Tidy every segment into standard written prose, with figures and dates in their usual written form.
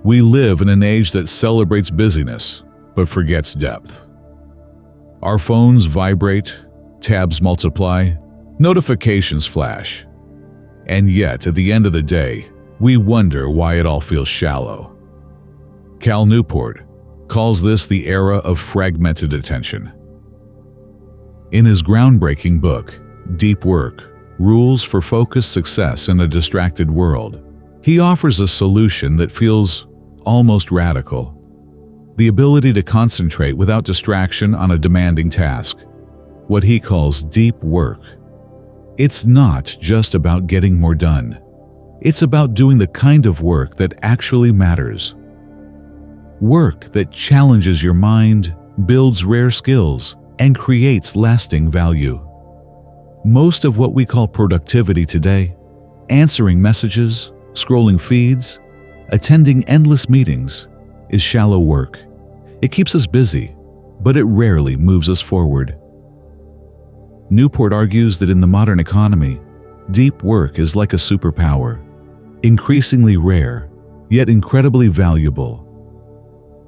We live in an age that celebrates busyness, but forgets depth. Our phones vibrate, tabs multiply, notifications flash. And yet, at the end of the day, we wonder why it all feels shallow. Cal Newport calls this the era of fragmented attention. In his groundbreaking book, Deep Work: Rules for Focused Success in a Distracted World, he offers a solution that feels almost radical. The ability to concentrate without distraction on a demanding task, what he calls deep work. It's not just about getting more done. It's about doing the kind of work that actually matters. Work that challenges your mind, builds rare skills, and creates lasting value. Most of what we call productivity today, answering messages, scrolling feeds, attending endless meetings, is shallow work. It keeps us busy, but it rarely moves us forward. Newport argues that in the modern economy, deep work is like a superpower, increasingly rare, yet incredibly valuable.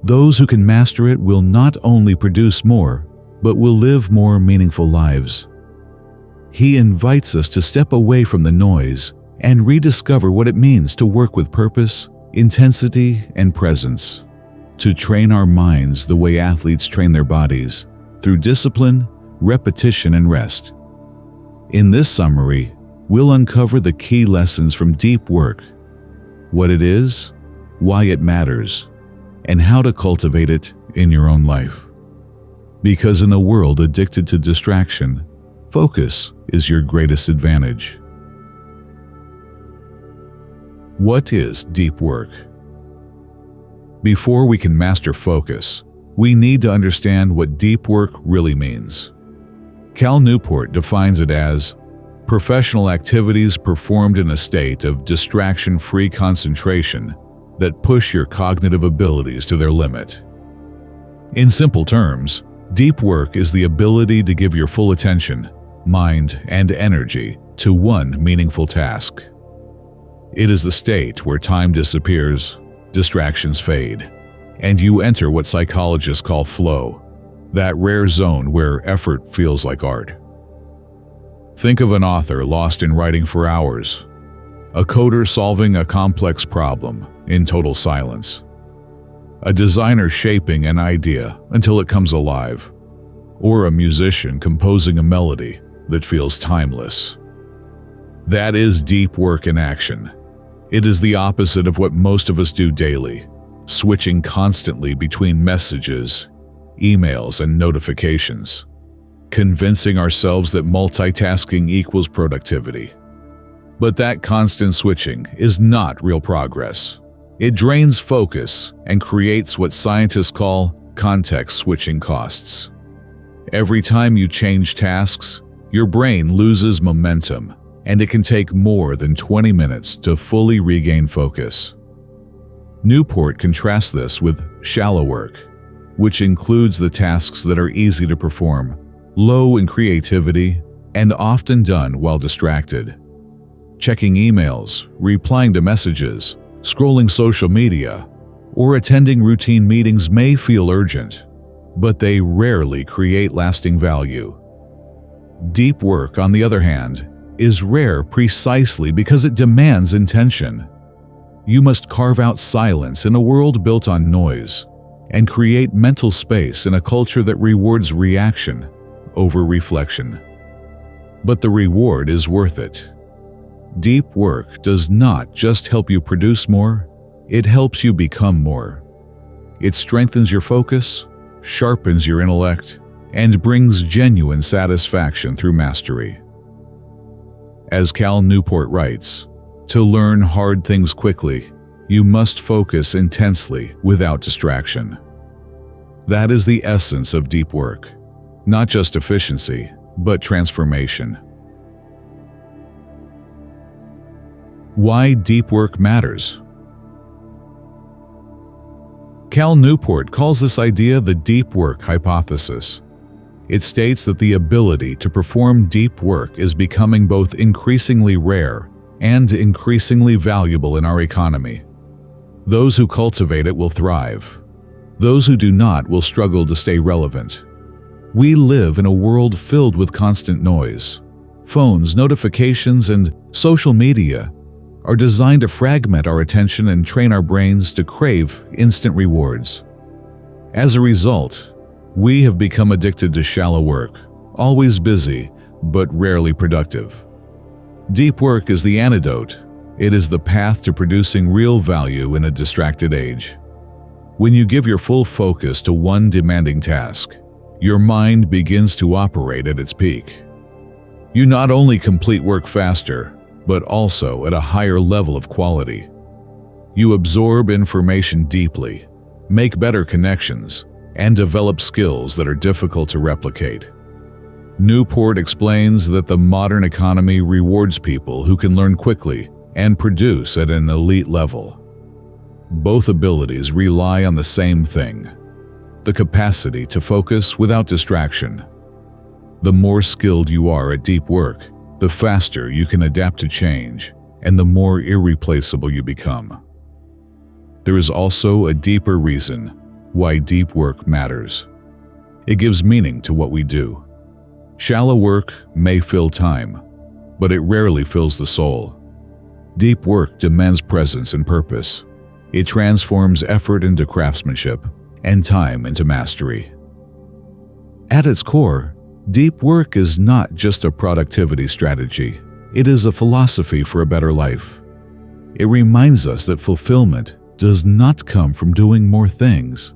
Those who can master it will not only produce more, but will live more meaningful lives. He invites us to step away from the noise and rediscover what it means to work with purpose, intensity, and presence, to train our minds the way athletes train their bodies, through discipline, repetition, and rest. In this summary, we'll uncover the key lessons from deep work, what it is, why it matters, and how to cultivate it in your own life. Because in a world addicted to distraction, focus is your greatest advantage. What is deep work? Before we can master focus, we need to understand what deep work really means. Cal Newport defines it as professional activities performed in a state of distraction-free concentration that push your cognitive abilities to their limit. In simple terms, deep work is the ability to give your full attention, mind, and energy to one meaningful task. It is the state where time disappears, distractions fade, and you enter what psychologists call flow, that rare zone where effort feels like art. Think of an author lost in writing for hours, a coder solving a complex problem in total silence, a designer shaping an idea until it comes alive, or a musician composing a melody that feels timeless. That is deep work in action. It is the opposite of what most of us do daily, switching constantly between messages, emails, and notifications, convincing ourselves that multitasking equals productivity. But that constant switching is not real progress. It drains focus and creates what scientists call context switching costs. Every time you change tasks, your brain loses momentum, and it can take more than 20 minutes to fully regain focus. Newport contrasts this with shallow work, which includes the tasks that are easy to perform, low in creativity, and often done while distracted. Checking emails, replying to messages, scrolling social media, or attending routine meetings may feel urgent, but they rarely create lasting value. Deep work, on the other hand, is rare precisely because it demands intention. You must carve out silence in a world built on noise and create mental space in a culture that rewards reaction over reflection. But the reward is worth it. Deep work does not just help you produce more, it helps you become more. It strengthens your focus, sharpens your intellect, and brings genuine satisfaction through mastery. As Cal Newport writes, to learn hard things quickly, you must focus intensely without distraction. That is the essence of deep work, not just efficiency, but transformation. Why deep work matters. Cal Newport calls this idea the deep work hypothesis. It states that the ability to perform deep work is becoming both increasingly rare and increasingly valuable in our economy. Those who cultivate it will thrive. Those who do not will struggle to stay relevant. We live in a world filled with constant noise. Phones, notifications, and social media are designed to fragment our attention and train our brains to crave instant rewards. As a result, we have become addicted to shallow work, always busy, but rarely productive. Deep work is the antidote. It is the path to producing real value in a distracted age. When you give your full focus to one demanding task, your mind begins to operate at its peak. You not only complete work faster, but also at a higher level of quality. You absorb information deeply, make better connections, and develop skills that are difficult to replicate. Newport explains that the modern economy rewards people who can learn quickly and produce at an elite level. Both abilities rely on the same thing: the capacity to focus without distraction. The more skilled you are at deep work, the faster you can adapt to change, and the more irreplaceable you become. There is also a deeper reason why deep work matters. It gives meaning to what we do. Shallow work may fill time, but it rarely fills the soul. Deep work demands presence and purpose. It transforms effort into craftsmanship and time into mastery. At its core, deep work is not just a productivity strategy. It is a philosophy for a better life. It reminds us that fulfillment does not come from doing more things,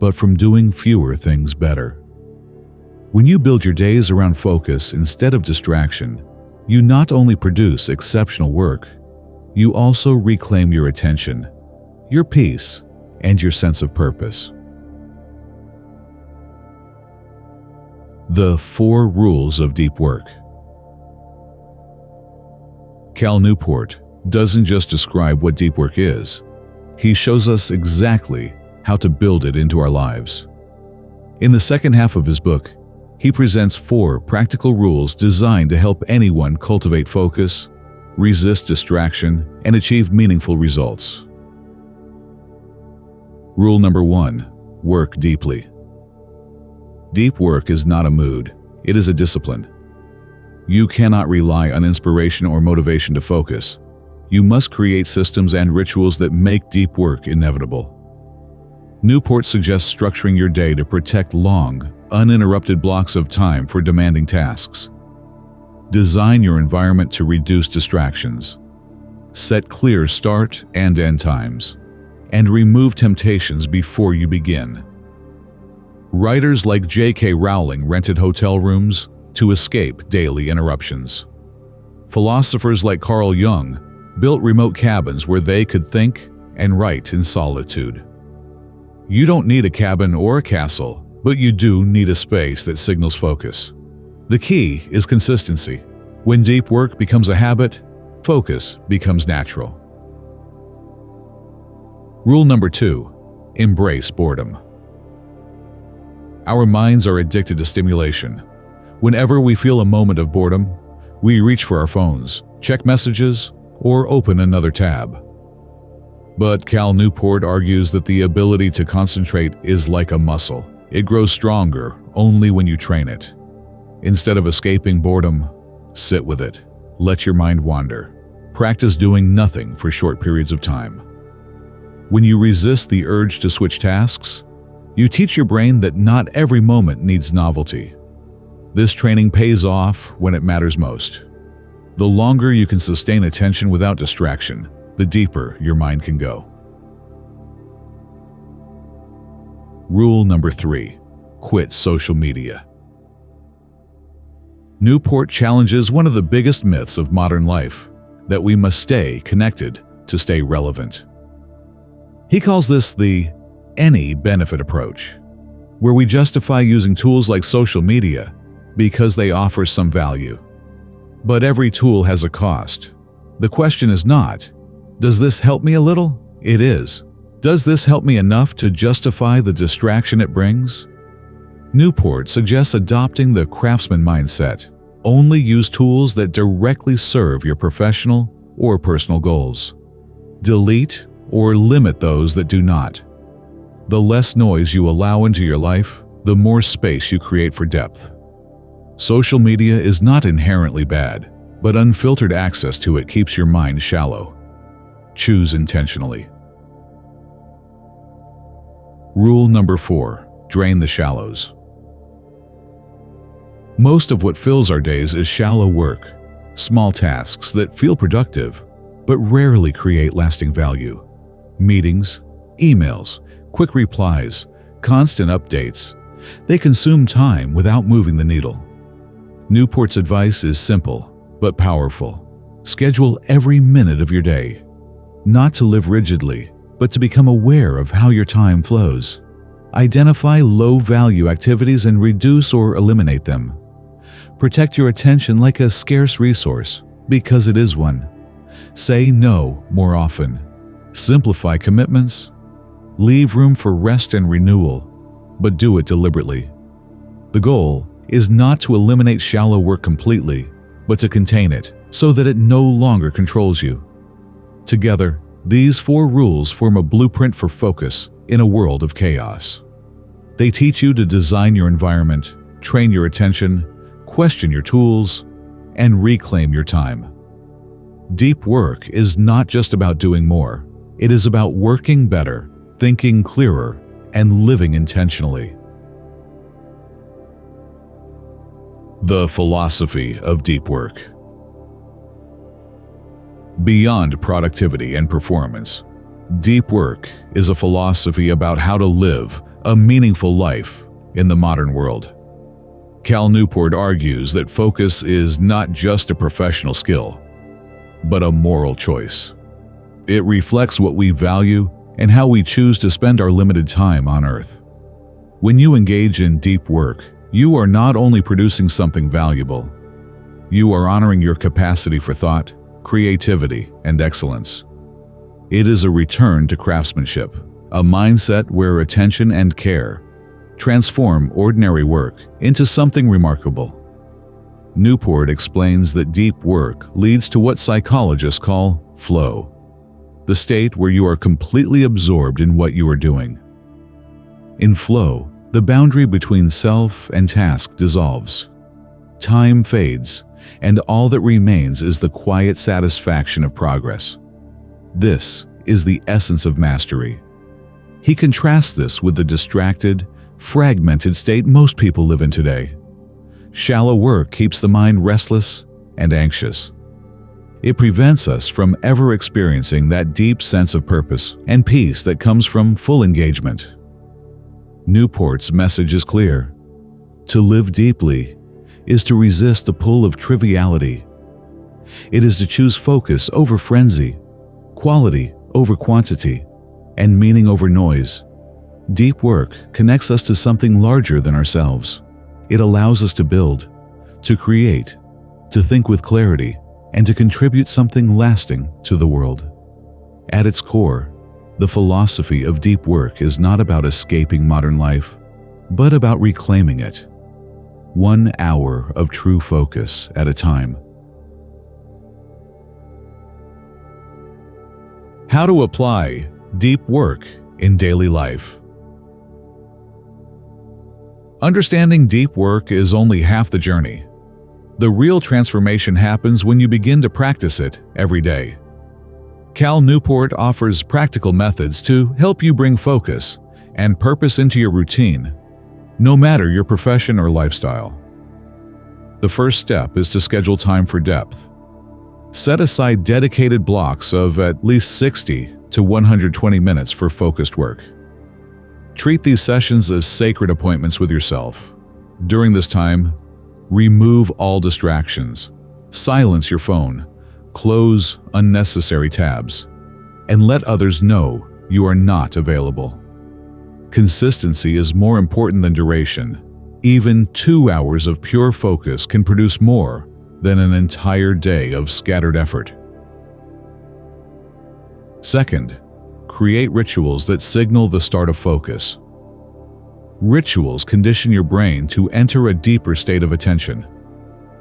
but from doing fewer things better. When you build your days around focus instead of distraction, you not only produce exceptional work, you also reclaim your attention, your peace, and your sense of purpose. The 4 rules of deep work. Cal Newport doesn't just describe what deep work is. He shows us exactly how to build it into our lives. In the second half of his book, he presents 4 practical rules designed to help anyone cultivate focus, resist distraction, and achieve meaningful results. Rule number 1: work deeply. Deep work is not a mood, it is a discipline. You cannot rely on inspiration or motivation to focus. You must create systems and rituals that make deep work inevitable. Newport suggests structuring your day to protect long, uninterrupted blocks of time for demanding tasks. Design your environment to reduce distractions. Set clear start and end times, and remove temptations before you begin. Writers like J.K. Rowling rented hotel rooms to escape daily interruptions. Philosophers like Carl Jung built remote cabins where they could think and write in solitude. You don't need a cabin or a castle, but you do need a space that signals focus. The key is consistency. When deep work becomes a habit, focus becomes natural. Rule number 2: embrace boredom. Our minds are addicted to stimulation. Whenever we feel a moment of boredom, we reach for our phones, check messages, or open another tab. But Cal Newport argues that the ability to concentrate is like a muscle. It grows stronger only when you train it. Instead of escaping boredom, sit with it. Let your mind wander. Practice doing nothing for short periods of time. When you resist the urge to switch tasks, you teach your brain that not every moment needs novelty. This training pays off when it matters most. The longer you can sustain attention without distraction, the deeper your mind can go. Rule number 3: quit social media. Newport challenges one of the biggest myths of modern life, that we must stay connected to stay relevant. He calls this the any benefit approach, where we justify using tools like social media because they offer some value. But every tool has a cost. The question is not, does this help me a little? It is, does this help me enough to justify the distraction it brings? Newport suggests adopting the craftsman mindset. Only use tools that directly serve your professional or personal goals. Delete or limit those that do not. The less noise you allow into your life, the more space you create for depth. Social media is not inherently bad, but unfiltered access to it keeps your mind shallow. Choose intentionally. Rule number 4: drain the shallows. Most of what fills our days is shallow work, small tasks that feel productive, but rarely create lasting value. Meetings, emails, quick replies, constant updates, they consume time without moving the needle. Newport's advice is simple, but powerful. Schedule every minute of your day, not to live rigidly, but to become aware of how your time flows. Identify low-value activities and reduce or eliminate them. Protect your attention like a scarce resource, because it is one. Say no more often. Simplify commitments. Leave room for rest and renewal, but do it deliberately. The goal is not to eliminate shallow work completely, but to contain it so that it no longer controls you. Together, these 4 rules form a blueprint for focus in a world of chaos. They teach you to design your environment, train your attention, question your tools, and reclaim your time. Deep work is not just about doing more. It is about working better, thinking clearer, and living intentionally. The philosophy of deep work. Beyond productivity and performance, deep work is a philosophy about how to live a meaningful life in the modern world. Cal Newport argues that focus is not just a professional skill, but a moral choice. It reflects what we value and how we choose to spend our limited time on Earth. When you engage in deep work, you are not only producing something valuable, you are honoring your capacity for thought, creativity, and excellence. It is a return to craftsmanship, a mindset where attention and care transform ordinary work into something remarkable. Newport explains that deep work leads to what psychologists call flow, the state where you are completely absorbed in what you are doing. In flow, the boundary between self and task dissolves. Time fades, and all that remains is the quiet satisfaction of progress. This is the essence of mastery. He contrasts this with the distracted, fragmented state most people live in today. Shallow work keeps the mind restless and anxious. It prevents us from ever experiencing that deep sense of purpose and peace that comes from full engagement. Newport's message is clear. To live deeply is to resist the pull of triviality. It is to choose focus over frenzy, quality over quantity, and meaning over noise. Deep work connects us to something larger than ourselves. It allows us to build, to create, to think with clarity, and to contribute something lasting to the world. At its core, the philosophy of deep work is not about escaping modern life, but about reclaiming it, 1 hour of true focus at a time. How to apply deep work in daily life. Understanding deep work is only half the journey. The real transformation happens when you begin to practice it every day. Cal Newport offers practical methods to help you bring focus and purpose into your routine, no matter your profession or lifestyle. The first step is to schedule time for depth. Set aside dedicated blocks of at least 60 to 120 minutes for focused work. Treat these sessions as sacred appointments with yourself. During this time, remove all distractions, silence your phone, close unnecessary tabs, and let others know you are not available. Consistency is more important than duration. Even 2 hours of pure focus can produce more than an entire day of scattered effort. Second, create rituals that signal the start of focus. Rituals condition your brain to enter a deeper state of attention.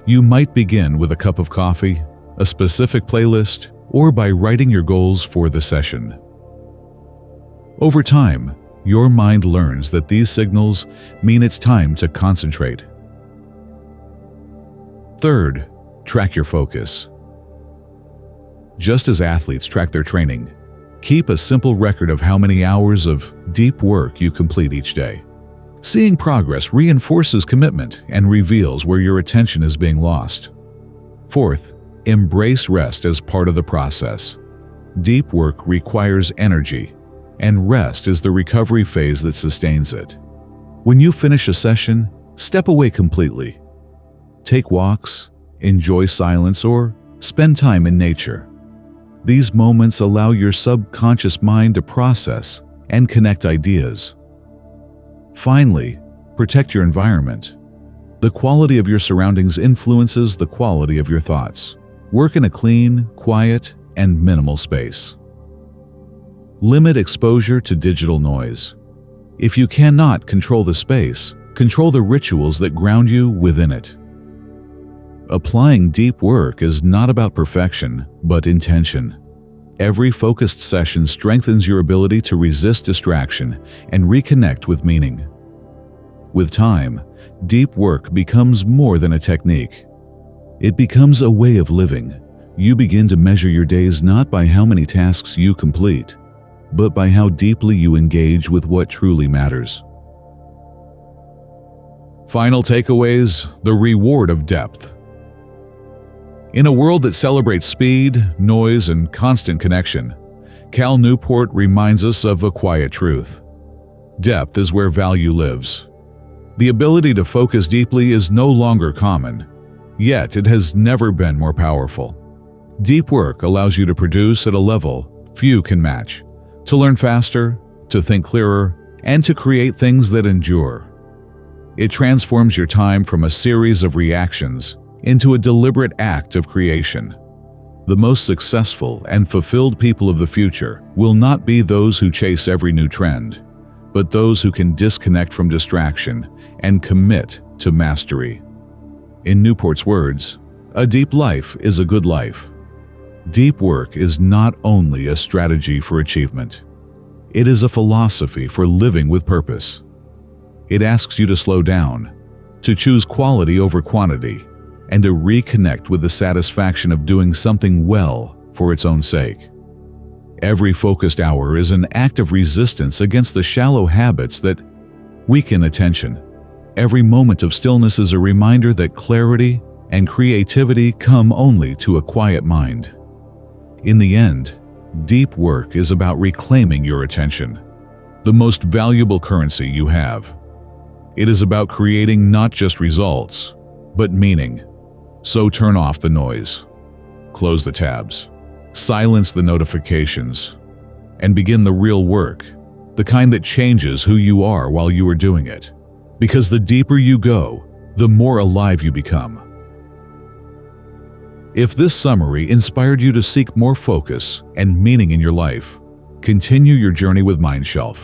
You might begin with a cup of coffee, a specific playlist, or by writing your goals for the session. Over time, your mind learns that these signals mean it's time to concentrate. Third, track your focus. Just as athletes track their training, keep a simple record of how many hours of deep work you complete each day. Seeing progress reinforces commitment and reveals where your attention is being lost. Fourth, embrace rest as part of the process. Deep work requires energy, and rest is the recovery phase that sustains it. When you finish a session, step away completely. Take walks, enjoy silence, or spend time in nature. These moments allow your subconscious mind to process and connect ideas. Finally, protect your environment. The quality of your surroundings influences the quality of your thoughts. Work in a clean, quiet, and minimal space. Limit exposure to digital noise. If you cannot control the space, control the rituals that ground you within it. Applying deep work is not about perfection, but intention. Every focused session strengthens your ability to resist distraction and reconnect with meaning. With time, deep work becomes more than a technique. It becomes a way of living. You begin to measure your days not by how many tasks you complete, but by how deeply you engage with what truly matters. Final takeaways: the reward of depth. In a world that celebrates speed, noise, and constant connection, Cal Newport reminds us of a quiet truth. Depth is where value lives. The ability to focus deeply is no longer common, yet it has never been more powerful. Deep work allows you to produce at a level few can match, to learn faster, to think clearer, and to create things that endure. It transforms your time from a series of reactions into a deliberate act of creation. The most successful and fulfilled people of the future will not be those who chase every new trend, but those who can disconnect from distraction and commit to mastery. In Newport's words, a deep life is a good life. Deep work is not only a strategy for achievement. It is a philosophy for living with purpose. It asks you to slow down, to choose quality over quantity, and to reconnect with the satisfaction of doing something well for its own sake. Every focused hour is an act of resistance against the shallow habits that weaken attention. Every moment of stillness is a reminder that clarity and creativity come only to a quiet mind. In the end, deep work is about reclaiming your attention, the most valuable currency you have. It is about creating not just results, but meaning. So turn off the noise, close the tabs, silence the notifications, and begin the real work, the kind that changes who you are while you are doing it. Because the deeper you go, the more alive you become. If this summary inspired you to seek more focus and meaning in your life, continue your journey with MindShelf.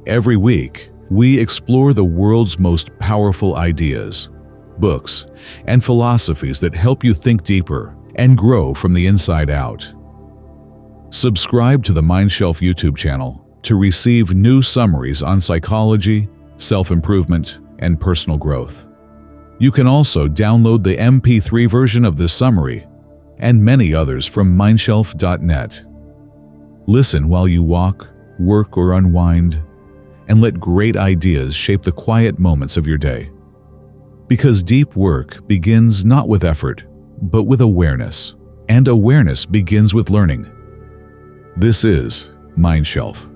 Every week, we explore the world's most powerful ideas, books, and philosophies that help you think deeper and grow from the inside out. Subscribe to the MindShelf YouTube channel to receive new summaries on psychology, self-improvement, and personal growth. You can also download the MP3 version of this summary and many others from MindShelf.net. Listen while you walk, work, or unwind, and let great ideas shape the quiet moments of your day. Because deep work begins not with effort, but with awareness, and awareness begins with learning. This is MindShelf,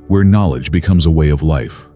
where knowledge becomes a way of life.